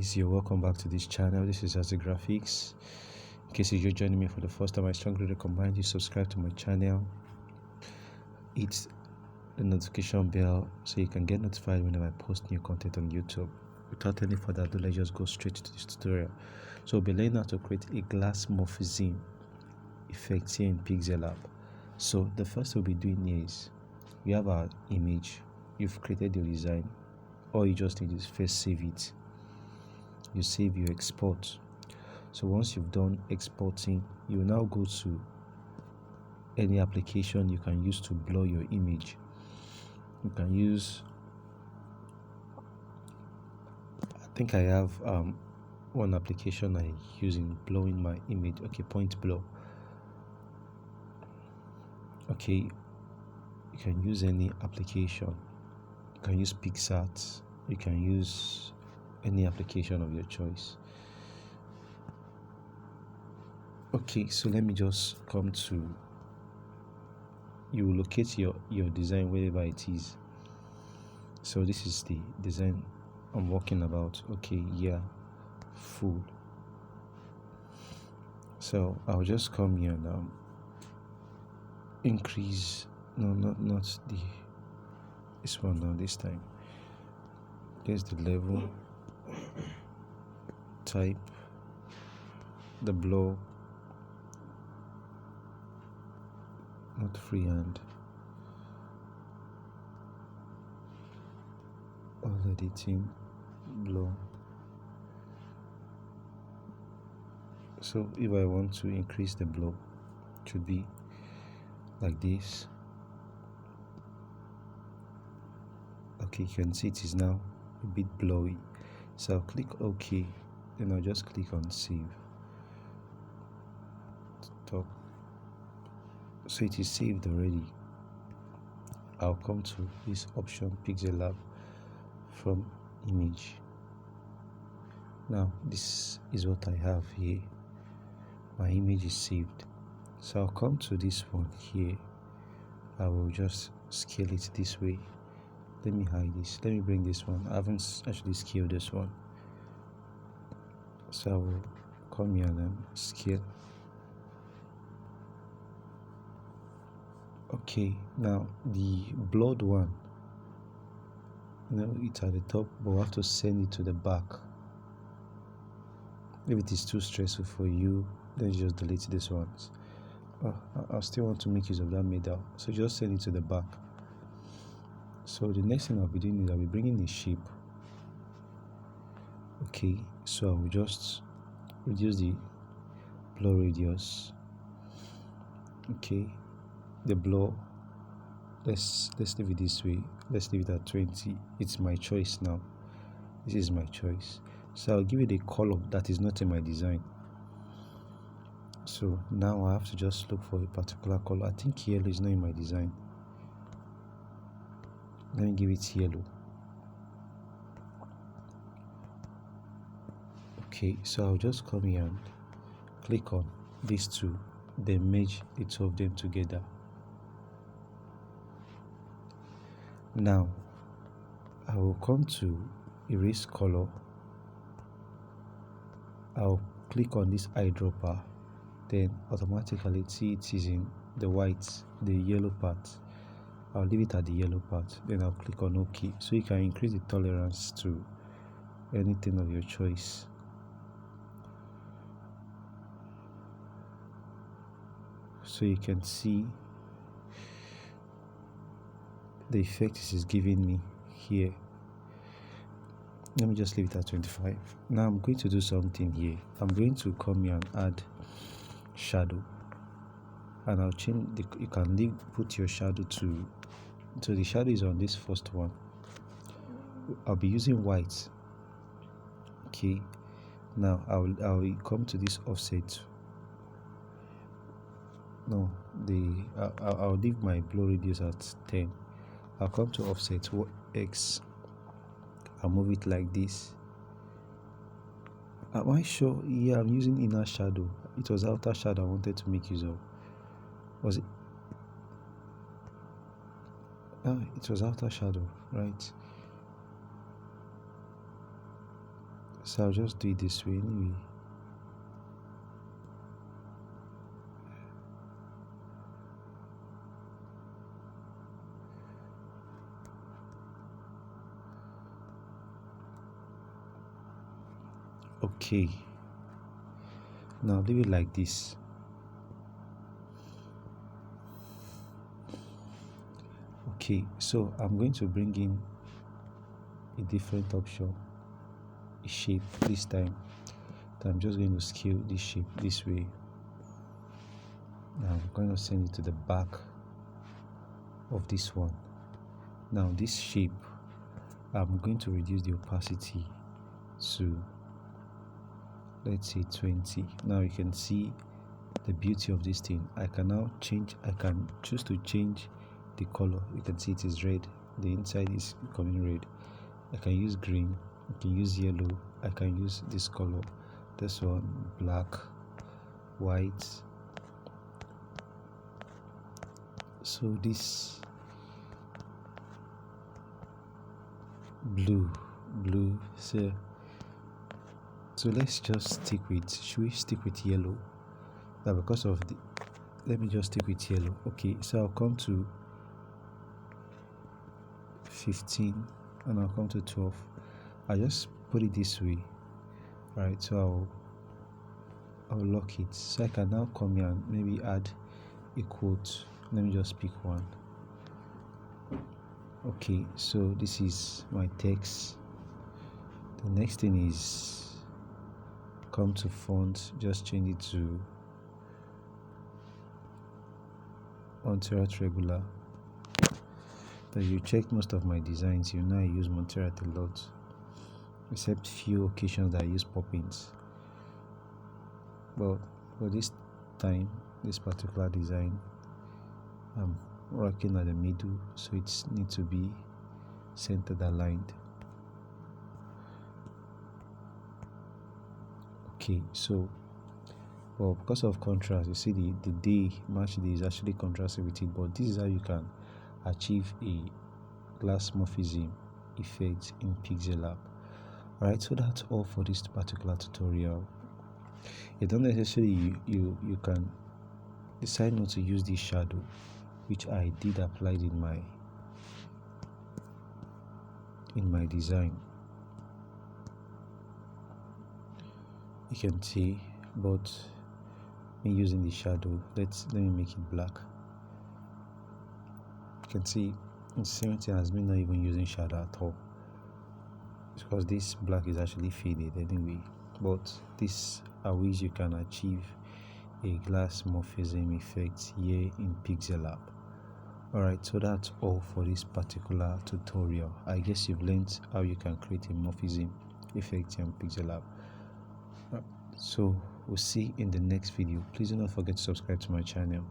guys, you're welcome back to this channel. This is As Graphics. In case you're joining me for the first time, I strongly recommend you subscribe to my channel, hit the notification bell so you can get notified whenever I post new content on YouTube. Without any further ado, let's just go straight to this tutorial. So we'll be learning how to create a glass morphism effect here in Pixellab. So the first we'll be doing here is we have our image, you've created your design. All you just need is first save it. You save, you export. So once you've done exporting, you will now go to any application you can use to blur your image. You can use, I think I have one application I use in blurring my image. Okay, point blur. Okay, you can use any application. You can use Pixellab. You can use any application of your choice. Okay, so let me just come to, you will locate your design wherever it is. So this is the design I'm working about. Okay, yeah, full. So I'll just come here now, increase, no, not this one now, this time. There's the level, type, the blur, not freehand, all editing, blur. So if I want to increase the blur, it should be like this. Okay, you can see it is now a bit blurry. So I'll click OK, then I'll just click on save. Stop. So it is saved already. I'll come to this option, Pixellab, from image. Now this is what I have here. My image is saved. So I'll come to this one here. I will just scale it this way. Let me hide this. Let me bring this one. I haven't actually scaled this one. So I will come here and scale. Okay, now the blurred one, it's at the top, but we have to send it to the back. If it is too stressful for you, then just delete this one. I still want to make use of that middle, so just send it to the back. So the next thing I'll be doing is I'll be bringing the shape. Okay, so I will just reduce the blur radius. Okay, the blur, let's leave it this way. Let's leave it at 20. It's my choice now. This is my choice. So I'll give it a color that is not in my design. So now I have to just look for a particular color. I think yellow is not in my design. Let me give it yellow. Okay, so I'll just come here and click on these two, then merge the two of them together. Now I will come to erase color. I'll click on this eyedropper, then automatically see it is in the white, the yellow part. I'll leave it at the yellow part, then I'll click on OK. So you can increase the tolerance to anything of your choice. So you can see the effect this is giving me here. Let me just leave it at 25. Now I'm going to do something here. I'm going to come here and add shadow, and I'll change you can put your shadow to, so the shadow is on this first one. I'll be using white. Okay, now I'll come to this offset. No, I'll leave my blur radius at 10. I'll come to offset X. I'll move it like this. Am I sure? Yeah, I'm using inner shadow. It was outer shadow I wanted to make use of. Was it? It was outer shadow, right? So I'll just do it this way anyway. Okay, now leave it like this. Okay, so I'm going to bring in a different option, a shape this time. I'm just going to scale this shape this way. Now I'm going to send it to the back of this one. Now this shape, I'm going to reduce the opacity to, let's say, 20. Now you can see the beauty of this thing. I can choose to change the color. You can see it is red, the inside is becoming red. I can use green, I can use yellow, I can use this color, this one, black, white. So this blue, so let's just stick with, should we stick with yellow? Now because of the, let me just stick with yellow. Okay, so I'll come to 15 and I'll come to 12. I just put it this way. Alright, so I'll lock it. So I can now come here and maybe add a quote. Let me just pick one. Okay, so this is my text. The next thing is come to font, just change it to Montserrat regular. That you check most of my designs, you know I use Montserrat a lot, except few occasions that I use pop-ins. But for this time, this particular design, I'm working at the middle, so it needs to be centered, aligned. Okay, so well, because of contrast, you see the day match day is actually contrasted with it, but this is how you can achieve a glass morphism effect in Pixellab. Alright, so that's all for this particular tutorial. You don't necessarily you can decide not to use this shadow, which I did apply in my design. You can see, but me using the shadow, let me make it black. You can see the same thing as me not even using shadow at all, because this black is actually faded anyway. But these are ways you can achieve a glass morphism effect here in Pixellab. Alright, so that's all for this particular tutorial. I guess you've learned how you can create a morphism effect here in Pixellab. So we'll see in the next video. Please do not forget to subscribe to my channel.